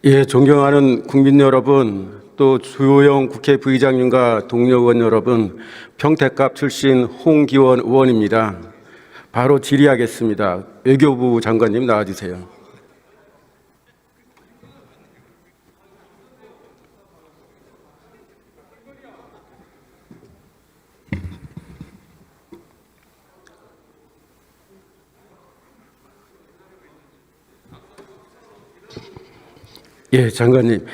예, 존경하는 국민 여러분, 또 주호영 국회 부의장님과 동료 의원 여러분, 평택갑 출신 홍기원 의원입니다. 바로 질의하겠습니다. 외교부 장관님 나와주세요. 예, 장관님.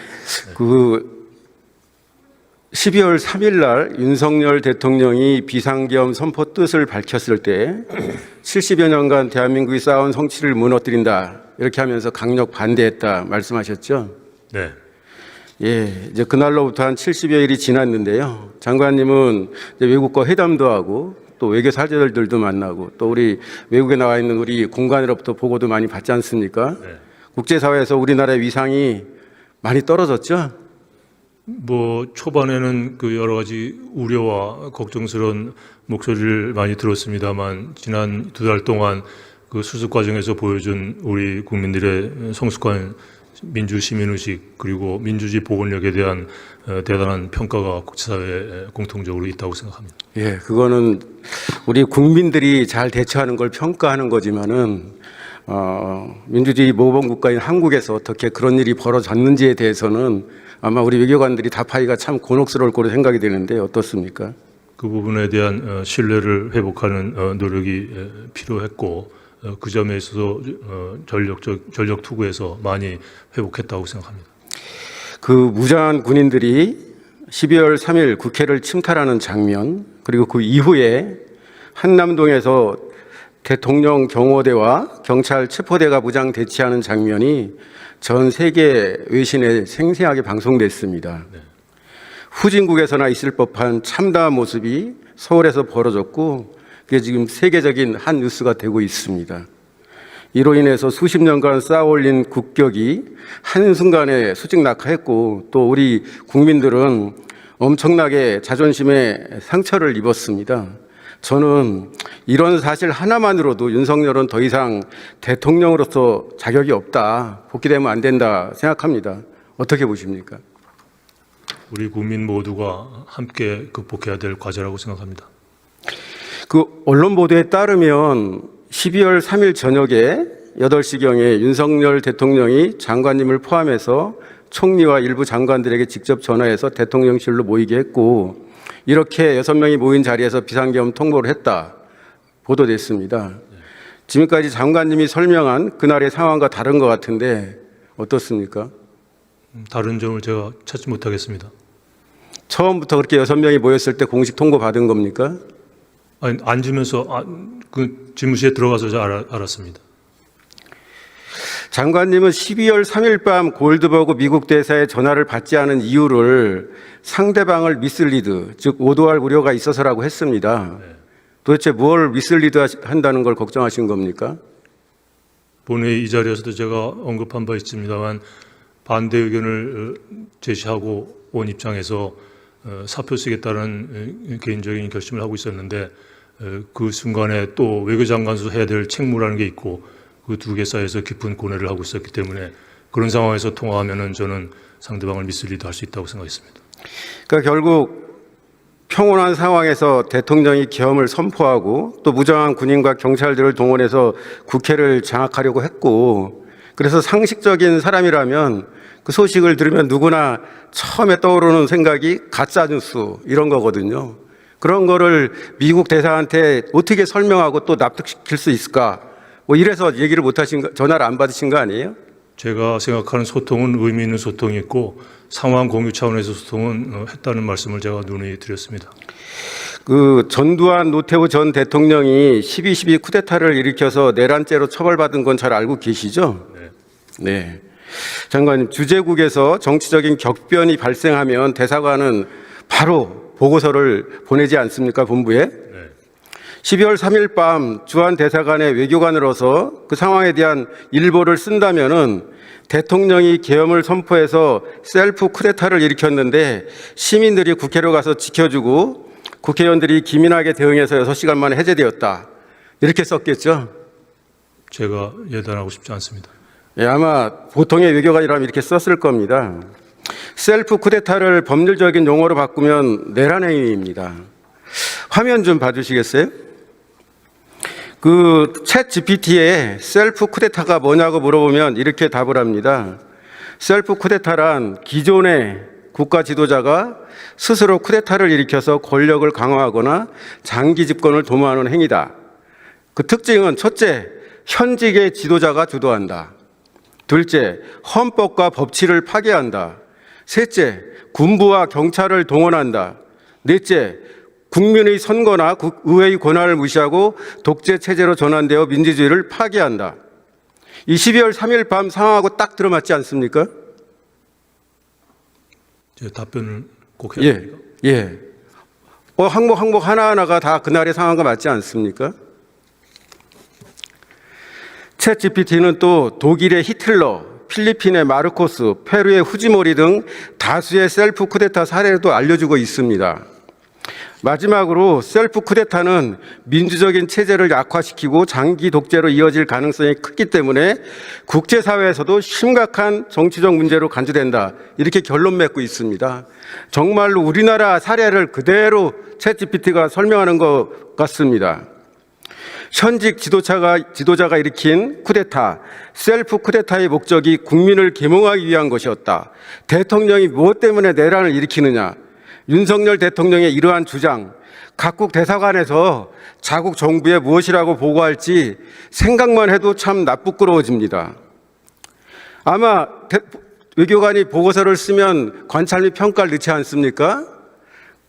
12월 3일 날 윤석열 대통령이 비상계엄 선포 뜻을 밝혔을 때 70여 년간 대한민국이 쌓아온 성취를 무너뜨린다. 이렇게 하면서 강력 반대했다 말씀하셨죠? 네. 예, 이제 그날로부터 한 70여일이 지났는데요. 장관님은 이제 외국과 회담도 하고 또 외교 사절들도 만나고 또 우리 외국에 나와 있는 우리 공관으로부터 보고도 많이 받지 않습니까? 네. 국제사회에서 우리나라의 위상이 많이 떨어졌죠? 초반에는 그 여러 가지 우려와 걱정스러운 목소리를 많이 들었습니다만 지난 2달 동안 그 수습 과정에서 보여준 우리 국민들의 성숙한 민주 시민의식 그리고 민주주의 복원력에 대한 대단한 평가가 국제사회에 공통적으로 있다고 생각합니다. 예, 그거는 우리 국민들이 잘 대처하는 걸 평가하는 거지만은 민주주의 모범 국가인 한국에서 어떻게 그런 일이 벌어졌는지에 대해서는 아마 우리 외교관들이 답하기가 참 곤혹스러울 거로 생각이 되는데 어떻습니까? 그 부분에 대한 신뢰를 회복하는 노력이 필요했고 그 점에 있어서 전력 투구해서 많이 회복했다고 생각합니다. 그 무장한 군인들이 12월 3일 국회를 침탈하는 장면 그리고 그 이후에 한남동에서 대통령 경호대와 경찰 체포대가 무장 대치하는 장면이 전 세계 외신에 생생하게 방송됐습니다. 네. 후진국에서나 있을 법한 참담한 모습이 서울에서 벌어졌고 그게 지금 세계적인 한 뉴스가 되고 있습니다. 이로 인해서 수십 년간 쌓아올린 국격이 한순간에 수직낙하했고 또 우리 국민들은 엄청나게 자존심에 상처를 입었습니다. 저는 이런 사실 하나만으로도 윤석열은 더 이상 대통령으로서 자격이 없다, 복귀되면 안 된다 생각합니다. 어떻게 보십니까? 우리 국민 모두가 함께 극복해야 될 과제라고 생각합니다. 그 언론 보도에 따르면 12월 3일 저녁에 8시경에 윤석열 대통령이 장관님을 포함해서 총리와 일부 장관들에게 직접 전화해서 대통령실로 모이게 했고 이렇게 6명이 모인 자리에서 비상계엄 통보를 했다 보도됐습니다. 지금까지 장관님이 설명한 그날의 상황과 다른 것 같은데 어떻습니까? 다른 점을 제가 찾지 못하겠습니다. 처음부터 그렇게 6명이 모였을 때 공식 통보 받은 겁니까? 아니, 앉으면서 그 집무실에 들어가서 알았습니다. 장관님은 12월 3일 밤 골드버그 미국 대사의 전화를 받지 않은 이유를 상대방을 미스리드, 즉 오도할 우려가 있어서라고 했습니다. 네. 도대체 뭘 미스리드 한다는 걸 걱정하신 겁니까? 본회의 이 자리에서도 제가 언급한 바 있습니다만 반대 의견을 제시하고 온 입장에서 사표 쓰겠다는 개인적인 결심을 하고 있었는데 그 순간에 또 외교장관으로 해야 될 책무라는 게 있고 그 두 개 사이에서 깊은 고뇌를 하고 있었기 때문에 그런 상황에서 통화하면은 저는 상대방을 미스리드 할 수 있다고 생각했습니다. 그러니까 결국 평온한 상황에서 대통령이 계엄을 선포하고 또 무장한 군인과 경찰들을 동원해서 국회를 장악하려고 했고 그래서 상식적인 사람이라면 그 소식을 들으면 누구나 처음에 떠오르는 생각이 가짜 뉴스 이런 거거든요. 그런 거를 미국 대사한테 어떻게 설명하고 또 납득시킬 수 있을까? 이래서 얘기를 못 하신 거, 전화를 안 받으신 거 아니에요? 제가 생각하는 소통은 의미 있는 소통이 있고 상황 공유 차원에서 소통은 했다는 말씀을 제가 누누이 드렸습니다. 그 전두환 노태우 전 대통령이 12.12 쿠데타를 일으켜서 내란죄로 처벌받은 건 잘 알고 계시죠? 네. 네. 장관님, 주재국에서 정치적인 격변이 발생하면 대사관은 바로 보고서를 보내지 않습니까, 본부에? 네. 12월 3일 밤 주한 대사관의 외교관으로서 그 상황에 대한 일보를 쓴다면은 대통령이 계엄을 선포해서 셀프 쿠데타를 일으켰는데 시민들이 국회로 가서 지켜주고 국회의원들이 기민하게 대응해서 6시간 만에 해제되었다. 이렇게 썼겠죠? 제가 예단하고 싶지 않습니다. 예, 아마 보통의 외교관이라면 이렇게 썼을 겁니다. 셀프 쿠데타를 법률적인 용어로 바꾸면 내란 행위입니다. 화면 좀 봐주시겠어요? 그 챗 GPT에 셀프 쿠데타가 뭐냐고 물어보면 이렇게 답을 합니다. 셀프 쿠데타란 기존의 국가 지도자가 스스로 쿠데타를 일으켜서 권력을 강화하거나 장기 집권을 도모하는 행위다. 그 특징은 첫째, 현직의 지도자가 주도한다. 둘째, 헌법과 법치를 파괴한다. 셋째, 군부와 경찰을 동원한다. 넷째, 국민의 선거나 의회의 권한을 무시하고 독재 체제로 전환되어 민주주의를 파괴한다. 이 12월 3일 밤 상황하고 딱 들어맞지 않습니까? 제 답변을 꼭 해야 됩니까? 예. 항목 하나하나가 다 그날의 상황과 맞지 않습니까? 챗 GPT는 또 독일의 히틀러, 필리핀의 마르코스, 페루의 후지모리 등 다수의 셀프 쿠데타 사례도 알려주고 있습니다. 마지막으로 셀프 쿠데타는 민주적인 체제를 약화시키고 장기 독재로 이어질 가능성이 크기 때문에 국제사회에서도 심각한 정치적 문제로 간주된다. 이렇게 결론 맺고 있습니다. 정말로 우리나라 사례를 그대로 챗 GPT가 설명하는 것 같습니다. 현직 지도자가 일으킨 쿠데타, 셀프 쿠데타의 목적이 국민을 계몽하기 위한 것이었다. 대통령이 무엇 때문에 내란을 일으키느냐? 윤석열 대통령의 이러한 주장, 각국 대사관에서 자국 정부에 무엇이라고 보고할지 생각만 해도 참 나쁘끄러워집니다. 아마 외교관이 보고서를 쓰면 관찰 및 평가를 넣지 않습니까?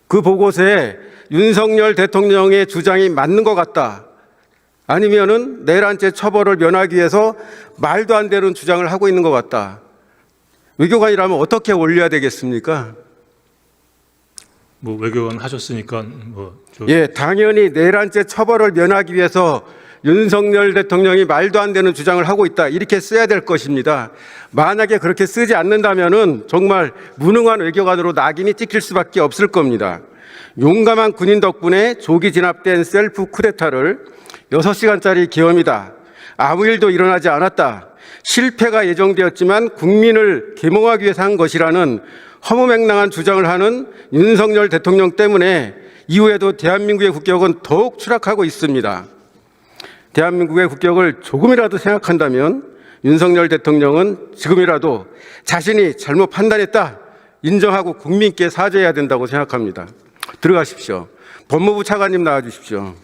그 보고서에 윤석열 대통령의 주장이 맞는 것 같다. 아니면은 내란죄 처벌을 면하기 위해서 말도 안 되는 주장을 하고 있는 것 같다. 외교관이라면 어떻게 올려야 되겠습니까? 뭐 외교관 하셨으니까 예, 당연히 내란죄 처벌을 면하기 위해서 윤석열 대통령이 말도 안 되는 주장을 하고 있다. 이렇게 써야 될 것입니다. 만약에 그렇게 쓰지 않는다면은 정말 무능한 외교관으로 낙인이 찍힐 수밖에 없을 겁니다. 용감한 군인 덕분에 조기 진압된 셀프 쿠데타를 6시간짜리 계엄이다. 아무 일도 일어나지 않았다. 실패가 예정되었지만 국민을 계몽하기 위해서 한 것이라는 허무맹랑한 주장을 하는 윤석열 대통령 때문에 이후에도 대한민국의 국격은 더욱 추락하고 있습니다. 대한민국의 국격을 조금이라도 생각한다면 윤석열 대통령은 지금이라도 자신이 잘못 판단했다 인정하고 국민께 사죄해야 된다고 생각합니다. 들어가십시오. 법무부 차관님 나와주십시오.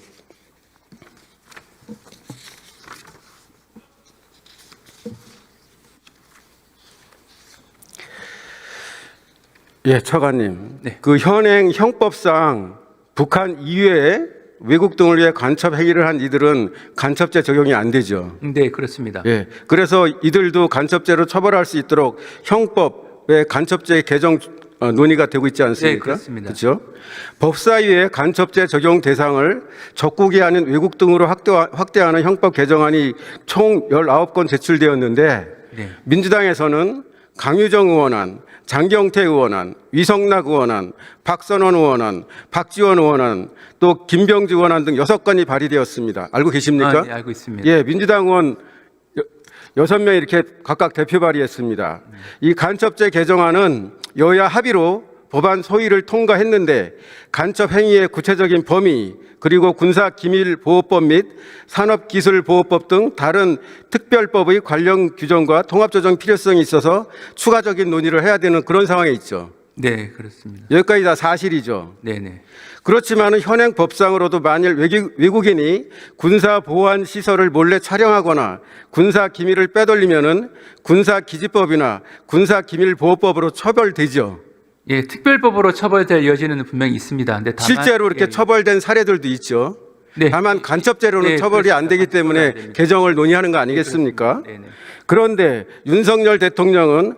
예, 차관님. 네. 그 현행 형법상 북한 이외에 외국 등을 위해 간첩 행위를 한 이들은 간첩죄 적용이 안 되죠. 네, 그렇습니다. 예. 그래서 이들도 간첩죄로 처벌할 수 있도록 형법의 간첩죄 개정 논의가 되고 있지 않습니까? 네, 그렇습니다. 그렇죠? 법사위에 간첩죄 적용 대상을 적국이 아닌 외국 등으로 확대하는 형법 개정안이 총 19건 제출되었는데 네. 민주당에서는 강유정 의원안, 장경태 의원안, 위성락 의원안, 박선원 의원안, 박지원 의원안, 또 김병주 의원안 등 6건이 발의되었습니다. 알고 계십니까? 네, 알고 있습니다. 예, 민주당 의원 6명 이렇게 각각 대표 발의했습니다. 이 간첩죄 개정안은 여야 합의로 법안 소위를 통과했는데 간첩 행위의 구체적인 범위 그리고 군사기밀보호법 및 산업기술보호법 등 다른 특별법의 관련 규정과 통합조정 필요성이 있어서 추가적인 논의를 해야 되는 그런 상황에 있죠. 네, 그렇습니다. 여기까지 다 사실이죠. 네, 네. 그렇지만 현행 법상으로도 만일 외국인이 군사보안 시설을 몰래 촬영하거나 군사기밀을 빼돌리면은 군사기지법이나 군사기밀보호법으로 처벌되죠. 예, 특별법으로 처벌될 여지는 분명히 있습니다. 근데 다만 실제로 이렇게 처벌된 사례들도 있죠. 네. 다만 간첩죄로는 네, 처벌이 안 되기 그렇습니다. 때문에 개정을 논의하는 거 아니겠습니까? 네, 네. 그런데 윤석열 대통령은